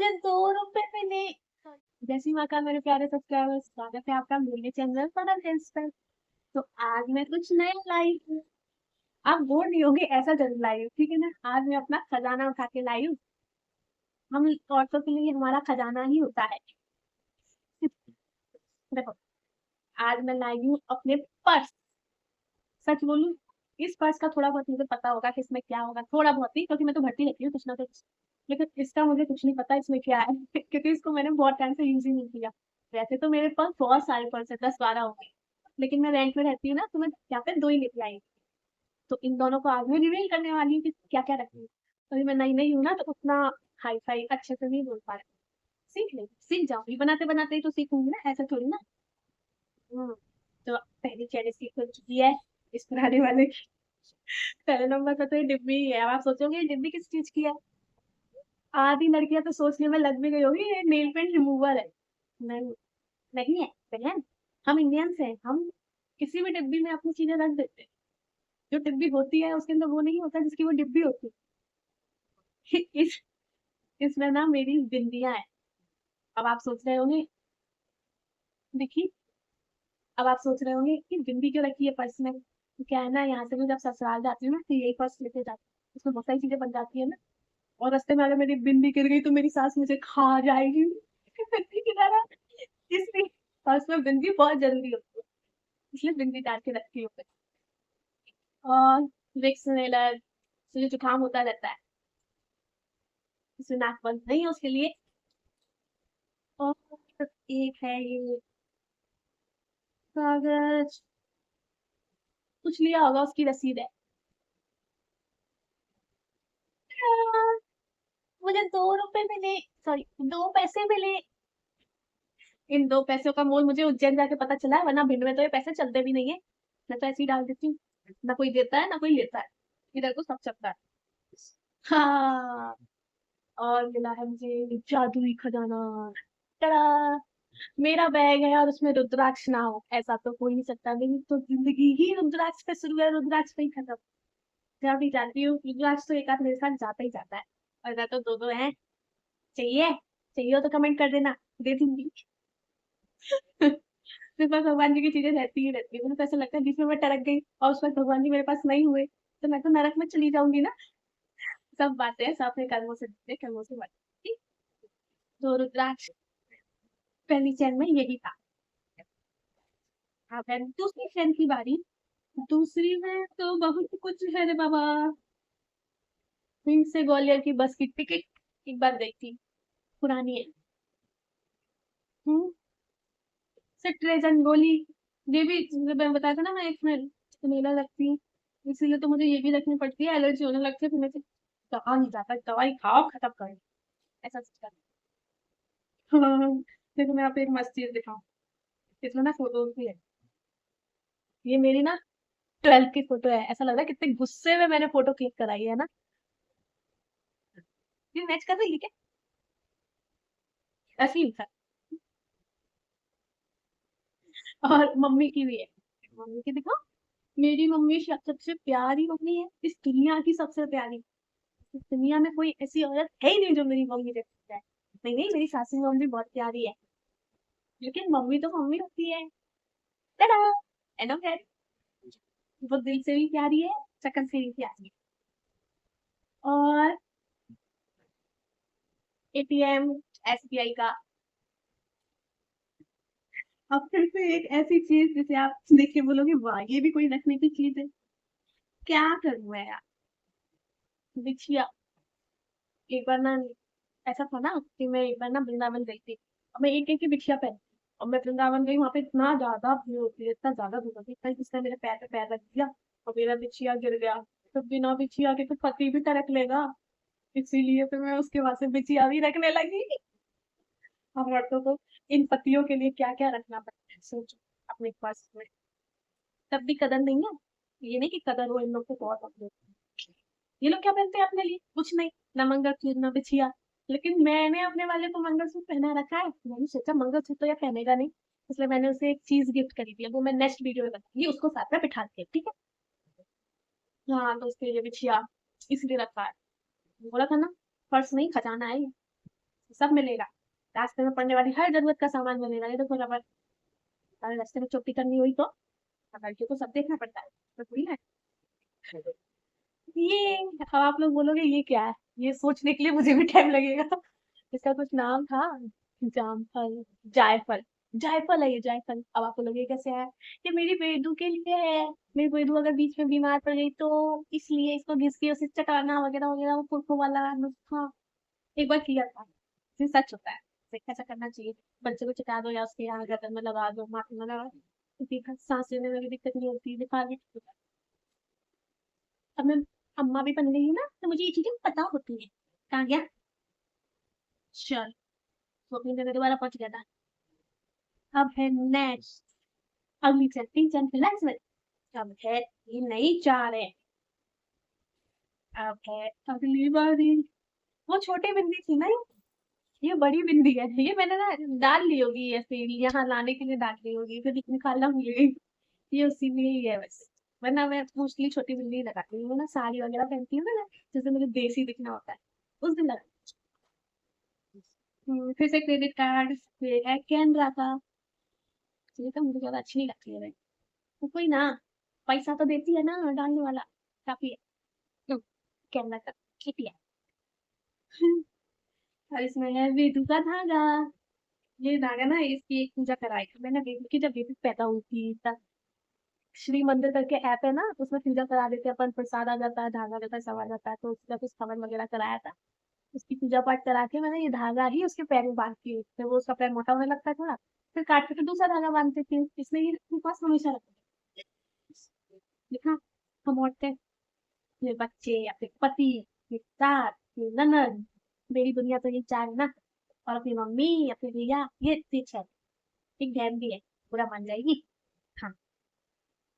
मुझे 2 रुपए मिले। जय श्री महाकाल मेरे प्यारे सब्सक्राइबर्स, स्वागत है आपका मेरे चैनल पर पर। तो आज मैं कुछ नया लाई हूँ। आप बोर नहीं होगे ऐसा जरूर लाई हूँ, ठीक है ना। आज मैं अपना खजाना उठा के लाई हूँ। हम औरतों के लिए हमारा खजाना ही होता है। देखो, आज मैं लाई हूँ अपने पर्स। सच बोलूं, इस पर्स का थोड़ा बहुत मुझे पता होगा कि इसमें क्या होगा, थोड़ा बहुत ही, क्योंकि मैं तो भरती रहती हूँ कुछ ना कुछ। लेकिन इसका मुझे कुछ नहीं पता इसमें क्या है क्योंकि इसको मैंने बहुत टाइम से यूज ही नहीं किया। वैसे तो मेरे पास बहुत सारे पर्स है, 10-12 हो गए। लेकिन मैं रेंट में रहती हूँ ना, तो मैं यहाँ पे 2 ही लेके आई हूँ। तो इन दोनों को आज मैं रिवील करने वाली हूँ कि क्या क्या रखी हूँ। अभी मैं नई नई हूँ ना, तो उतना हाई फाई अच्छे से नहीं बोल पा रही। सीख ले, सीख जाऊंगी, बनाते बनाते ही तो सीखूंगी ना, ऐसा थोड़ी ना। हम्म। तो पहली चैलेंज सीख हो चुकी है इस पुराने वाले की। पहले नंबर पर तो ये डिब्बी ही है। अब आप सोचोगे ये डिब्बी किस चीज की है। आधी लड़कियां तो सोचने में लग भी गई होगी ये नेल पेंट रिमूवर है। नहीं, नहीं है बहन। हम इंडियंस हैं, हम किसी भी डिब्बी में अपनी चीजें रख देते हैं। जो डिब्बी होती है उसके अंदर वो नहीं होता जिसकी वो डिब्बी होती है। इस इसमें ना मेरी बिंदियां हैं। अब आप सोच रहे होंगे, देखिए, अब आप सोच रहे होंगे कि बिंदी क्यों रखी है पर्स में। तो क्या है ना, यहाँ से भी जब ससुराल जाती हूँ ना, तो यही पर्स लेके जाती हूँ। उसमें बहुत सारी चीजें बन जाती है ना। और रास्ते में अगर मेरी बिंदी गिर गई तो मेरी सास मुझे खा जाएगी बिंदी की तरह। इसलिए पर्स में बिंदी बहुत जरूरी होती है, इसलिए बिंदी डाल के रखी हूँ मैं। और विक्स इनहेलर, मुझे जुकाम होता रहता है, इसमें नाक बंद नहीं है उसके लिए। और एक है ये कागज, कुछ लिया होगा उसकी रसीद है। हाँ, मुझे 2 रुपए मिले, सॉरी 2 पैसे मिले। इन 2 पैसों का मोल मुझे उज्जैन जाके पता चला है, वरना भिंड में तो ये पैसे चलते भी नहीं है। मैं तो ऐसे ही डाल देती हूँ, ना कोई देता है ना कोई लेता है। इधर तो सब चलता है। हाँ, और मिला है मुझे जादुई खजाना। टड़ा! मेरा बैग है और उसमें रुद्राक्ष ना हो ऐसा तो हो ही नहीं सकता। मेरी तो जिंदगी ही रुद्राक्ष पे शुरू है, रुद्राक्ष पे ही खत्म। जब भी जाती हूँ रुद्राक्ष तो एक आध मेरे साथ जाता ही जाता है। और अगर तो दो दो है। चाहिए, चाहिए हो तो कमेंट कर देना, दे दूंगी। मेरे पास भगवान जी की चीजें रहती ही रहती है। मुझे तो ऐसा लगता है बीच में मैं टरक गई और उस वक्त भगवान जी मेरे पास नहीं हुए, तो मैं तो नरक में चली जाऊंगी ना। सब बातें हैं, सब अपने कर्मों से जुड़े, कर्मों से बढ़ती। तो रुद्राक्ष पहली चैन में यही था। अब है दूसरी चैन की बारी। दूसरी में तो बहुत कुछ है रे बाबा। भिंड से ग्वालियर की बस की टिकट एक बार गई थी, पुरानी है। हम्म। सिट्रेज गोली, ये भी मैं बताया था ना, मैं एक मिनट मेला लगती है, इसीलिए तो मुझे ये भी रखनी पड़ती है, एलर्जी होने लगती है फिर मेरे से कहा नहीं जाता, दवाई खाओ खत्म करो, ऐसा सिस्टम। हाँ, देखो मैं आपको एक मस्त चीज दिखाऊं। इसमें ना फोटोज भी है। ये मेरी ना 12th की फोटो है। ऐसा लग रहा है कितने गुस्से में मैंने फोटो क्लिक कराई है ना। ये मैच कर रही है क्या, ऐसे ही था। और मम्मी की भी है, मम्मी की दिखाओ। मेरी मम्मी सबसे प्यारी मम्मी है इस दुनिया की, सबसे प्यारी। इस दुनिया में कोई ऐसी औरत है ही नहीं जो मेरी मम्मी जैसी है। नहीं नहीं, मेरी सासू मम्मी भी बहुत प्यारी है, लेकिन मम्मी तो मम्मी होती है। टाटा! End of that. वो दिल से भी प्यारी है, शक्ल से भी प्यारी है। और एटीएम एसबीआई का। अब फिर से एक ऐसी चीज जिसे आप देख के बोलोगे वाह ये भी कोई रखने की चीज है। क्या करूं मैं यार। बिछिया। एक बार ना ऐसा था ना कि मैं एक बार ना वृंदावन गई थी, और मैं एक एक की बिछिया पहन। और मैं वृंदावन गई, वहां पे इतना ज्यादा भीड़ होती है, इतना ज्यादा भीड़ होती है, जिसने मेरे पैर पे पैर रख दिया और मेरा बिछिया गिर गया। तो बिना बिछिया के तो पति भी टरक लेगा, इसीलिए फिर मैं उसके बाद से बिछिया भी रखने लगी। हम औरतों को इन पतियों के लिए क्या क्या रखना पड़ता है सोचो अपने पास में। तब भी कदर नहीं है। ये नहीं कि कदर हो इन लोग को बहुत अपने। ये लोग क्या पहनते हैं अपने लिए, कुछ नहीं, ना मंगलसूत्र ना बिछिया। लेकिन मैंने अपने वाले को मंगलसूत्र पहना रखा है, मैंने सोचा मंगलसूत्र तो या पहनेगा नहीं, इसलिए मैंने उसे एक चीज गिफ्ट करी थी। वो मैं नेक्स्ट वीडियो में बताऊंगी, उसको साथ में बिठा के, ठीक है। हाँ, तो उसके लिए बिछिया इसलिए रखा है। बोला था ना, पर्स नहीं खजाना है ये। सब मिलेगा। रास्ते में पड़ने वाली हर जरूरत का सामान मिलेगा। ये देखो रबर, अगर रास्ते में चोटी करनी हुई तो लड़कियों को सब देखना पड़ता है, तो थोड़ी ना। ये अब आप लोग बोलोगे ये क्या है, ये सोचने के लिए मुझे भी टाइम लगेगा। इसका कुछ नाम था, जामफल, जायफल, जायफल है ये, जायफल। अब आपको लगे कैसे है, ये मेरी बेदू के लिए है। मेरी बेदू अगर बीच में बीमार पड़ गई तो इसलिए इसको घिस के उसे चटाना वगैरह वगैरह, वो फुफू वाला नुस्खा एक बार किया था। ये सच होता है, ऐसा करना चाहिए। बच्चे को चटा दो या उसके यहाँ गर्दन में लगा दो, माथे में लगा दो, सांस लेने में भी दिक्कत नहीं होती, बुखार भी ठीक होता है। अब मैं अम्मा भी बन गई हूँ ना, तो मुझे ये चीजें पता होती है। कहाँ गया, चल वो अपनी जगह दोबारा पहुंच गया था। अब है नेक्स्ट, अगली चैप्टिंग चैंपियंस में। अब है ये नई चार है। अब है अगली बारी। वो छोटी बिंदी थी ना, ये बड़ी बिंदी है। ये मैंने ना डाल ली होगी ऐसे ही, यहाँ लाने के लिए डाल ली होगी, फिर निकालना भूल गई। ये उसी में ही है बस। वरना मैं मोस्टली छोटी बिंदी ही लगाती हूँ ना, साड़ी वगैरह पहनती हूँ ना, जैसे मुझे देसी दिखना होता है उस दिन लगा। फिर से क्रेडिट कार्ड, फिर है कैनरा का। ये तो मुझे ज्यादा अच्छी नहीं लगती है भाई। तो कोई ना, पैसा तो देती है ना डालने वाला, काफी है। लो, कैनरा का ठीक है। और इसमें है वेदू का धागा। ये धागा ना, इसकी एक पूजा कराई थी मैंने वेदू की, जब वेदू पैदा हुई थी तब। श्री मंदिर करके ऐप है ना, उसमें पूजा करा देते हैं अपन, प्रसाद आ जाता है, धागा रहता है, सब आ जाता है, तो उसका कुछ हवन वगैरह कराया था। उसकी पूजा पाठ करा के मैंने ये धागा ही उसके पैर में बांधती हूँ, फिर वो उसका पैर मोटा होने लगता है थोड़ा, फिर काट के फिर दूसरा धागा बांध देती हूँ, इसलिए ये मेरे पास हमेशा रखती है। देखा, हम औरतें, ये बच्चे, अपने पति, ये सास, ये ननद, मेरी दुनिया तो ये चार है ना। और अपनी मम्मी, अपनी भैया, ये तीन है। एक बहन भी है, पूरा मान जाएगी। हाँ,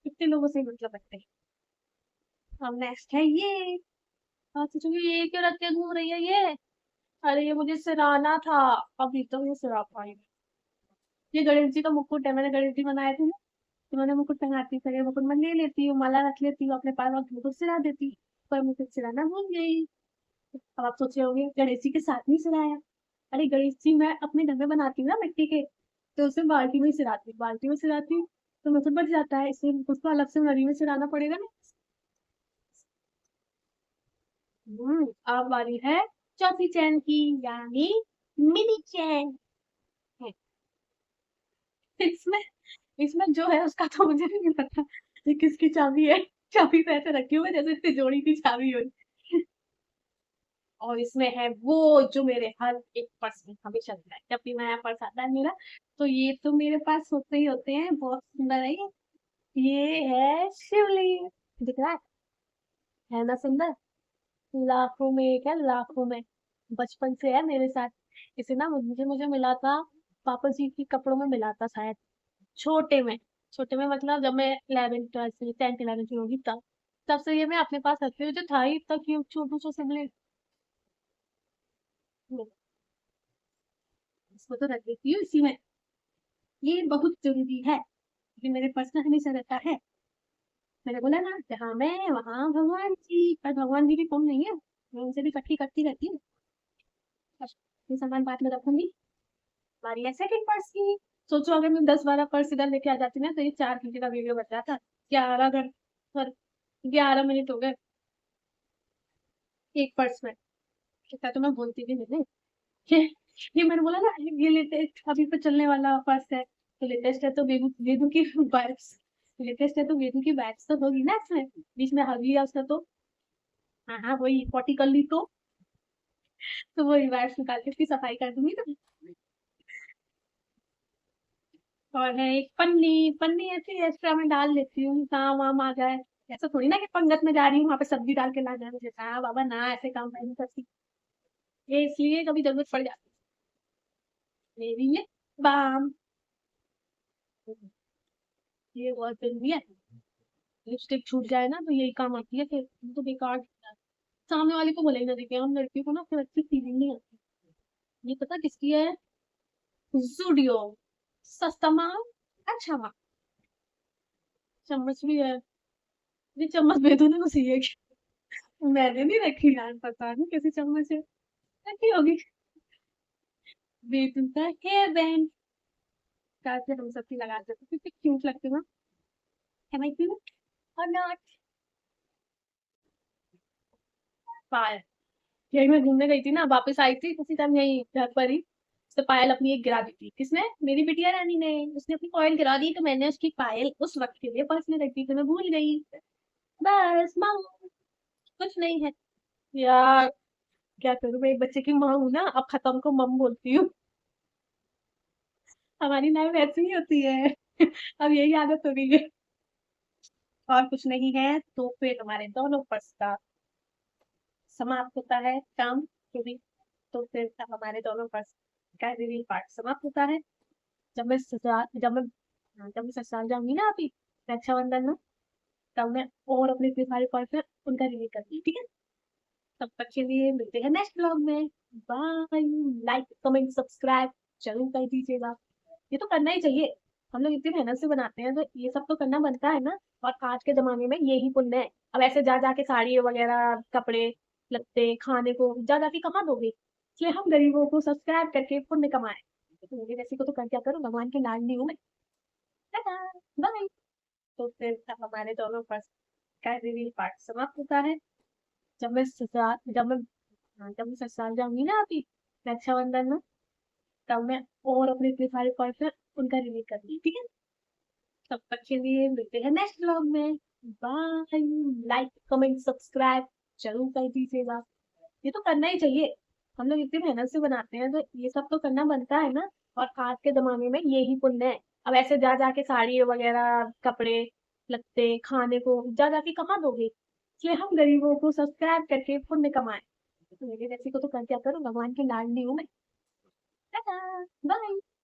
इतने लोगों से मतलब रखते हैं। अब नेक्स्ट है ये। हाँ सोचूंगी ये क्यों रख के घूम रही है ये। अरे ये मुझे सिराना था, अभी तक ये सिरा पाई। ये गणेश जी का मुकुट है, मैंने गणेश जी बनाए थे ना, तो मैंने मुकुट पहनाती थी, मुकुट मैं ले लेती हूँ, माला रख लेती हूँ अपने पास और मुकुट सिरा देती। पर मुकुट सिराना भूल गई। अब आप सोच रहे होंगे गणेश जी के साथ नहीं सिराया। अरे गणेश जी मैं अपने घर में बनाती हूँ ना मिट्टी के, तो उसे बाल्टी में सिराती हूँ, बाल्टी में सिराती हूँ, तो मुकुट बच जाता है, इसलिए उसको अलग से नदी में सिराना पड़ेगा ना। अब बारी है चौथी चैन की, यानी मिनी चैन है। इसमें इसमें जो है उसका तो मुझे नहीं पता, ये किसकी चाबी है। चाबी तो ऐसे रखी हुई है जैसे तिजोरी की चाबी हो। और इसमें है वो जो मेरे हर एक पर्स में हमेशा रहता है, जब भी नया पर्स आता है मेरा, तो ये तो मेरे पास होते ही होते हैं। बहुत सुंदर है ये है शिवलिंग, दिख रहा है ना सुंदर। लाखों में एक है, लाखों में। बचपन से है मेरे साथ। इसे ना मुझे मुझे मिला था, पापा जी के कपड़ों में मिला था शायद, छोटे में। छोटे में मतलब जब मैं 11 ट्वेल्थ से 10th 11th में होगी तब। तब से ये मैं अपने पास रखती हूँ, जो था ही तक ये छोटू सा सिबलिंग। इसको तो रख देती हूँ इसी में। ये बहुत जरूरी है, ये मेरे पर्स में हमेशा रहता है। मैंने बोला ना, जहाँ मैं वहाँ भगवान जी, पर भगवान जी भी कम नहीं है, मैं उनसे भी इकट्ठी करती रहती हूँ। अब ये सामान बाद में रखूंगी। हमारी है सेकंड पर्स की। सोचो अगर मैं 10-12 पर्स इधर लेके आ जाती ना, तो ये 4 घंटे का वीडियो बच जाता। 11 घंटे, सॉरी 11 मिनट हो गए एक पर्स में। इतना तो मैं बोलती भी नहीं। ये ये मैंने बोला ना, ये लेटेस्ट अभी पे चलने वाला पर्स है, तो लेटेस्ट है तो वेदू वेदू की बैग्स, लेटेस्ट है तो वेदू की बैग्स तो होगी ना इसमें। बीच में हग लिया उसने तो, हाँ हाँ वही पॉटी कर ली तो वही बैग्स निकाल के उसकी सफाई कर दूंगी तो। और है एक पन्नी, पन्नी ऐसी एक्स्ट्रा में डाल लेती हूँ, काम वाम आ जाए। ऐसा थोड़ी ना कि पंगत में जा रही हूँ वहां पे सब्जी डाल के ला जाए मुझे, हाँ बाबा ना, ऐसे काम मैं नहीं करती। ये इसलिए कभी जरूरत पड़ जाती है मेरी ये बाम। ये बहुत जरूरी है। लिपस्टिक छूट जाए ना तो यही काम आती है, फिर तो बेकार दिखता है। सामने वाले को बोलेगा देखिए, हम लड़कियों को ना फिर अच्छी फीलिंग नहीं आती। ये पता किसकी है, जूडियो, सस्ता माल, अच्छा माल। चम्मच भी है, ये चम्मच बेदू ने उसी है। मैंने नहीं रखी यार, पता नहीं कैसी चम्मच है, रखी होगी। बेटू का हेयर बैंड काफी हम सबकी लगा देते कितनी क्यूट लगती हूँ एम आई क्यूट और नॉट पायल यही मैं घूमने गई थी ना वापस आई थी उसी टाइम यही घर पर ही तो पायल अपनी एक गिरा दी थी किसने मेरी बिटिया रानी ने उसने अपनी पायल गिरा दी तो मैंने उसकी पायल उस वक्त के लिए पर्स में रख दी तो मैं भूल गई बस माँ कुछ नहीं है यार क्या करूं मैं एक बच्चे की माँ हूं ना अब खत्म को मम बोलती हूँ हमारी लाइफ ऐसी ही होती है अब यही आदत हो गई है और कुछ नहीं है तो फिर हमारे दोनों पर्स का समाप्त होता है काम जो भी तो फिर अब हमारे दोनों पर्स का रिवील पार्ट समाप्त होता है जब मैं ससुराल जाऊंगी ना अभी रक्षाबंधन में तब मैं और अपने इतने सारे पर्स है उनका रिवील करती हूँ ठीक है तब तक के लिए मिलते हैं नेक्स्ट ब्लॉग में बाय लाइक कमेंट सब्सक्राइब जरूर कर दीजिएगा ये तो करना ही चाहिए हम लोग इतनी मेहनत से बनाते हैं तो ये सब तो करना बनता है ना और आज के जमाने में यही पुण्य है अब ऐसे जा जाके साड़ी वगैरह कपड़े लगते खाने को जा जाके कमा दोगे इसलिए हम गरीबों को सब्सक्राइब करके पुण्य कमाए तो मेरे जैसे को तो कर क्या करूँ भगवान की लाडली हूँ मैं बाय तो फिर अब हमारे दोनों पर्स का रिवील पार्ट समाप्त होता है जब मैं ससुराल जब मैं जब मैं ससुराल जाऊंगी ना अभी रक्षाबंधन में तब मैं और अपने इतने सारे पर्स है उनका रिवील करूंगी ठीक है तब तक के लिए मिलते हैं नेक्स्ट व्लॉग में बाय लाइक कमेंट सब्सक्राइब जरूर कर दीजिएगा ये तो करना ही चाहिए हम लोग इतनी मेहनत से बनाते हैं तो ये सब तो करना बनता है ना और आज के जमाने में यही पुण्य है अब ऐसे जा जाके साड़ी वगैरह कपड़े लगते खाने को जा जाके कमा दोगे इसलिए हम गरीबों को सब्सक्राइब करके पुण्य कमाए तो मेरे जैसे को तो कर क्या करूँ भगवान की लाडली हूँ मैं बाय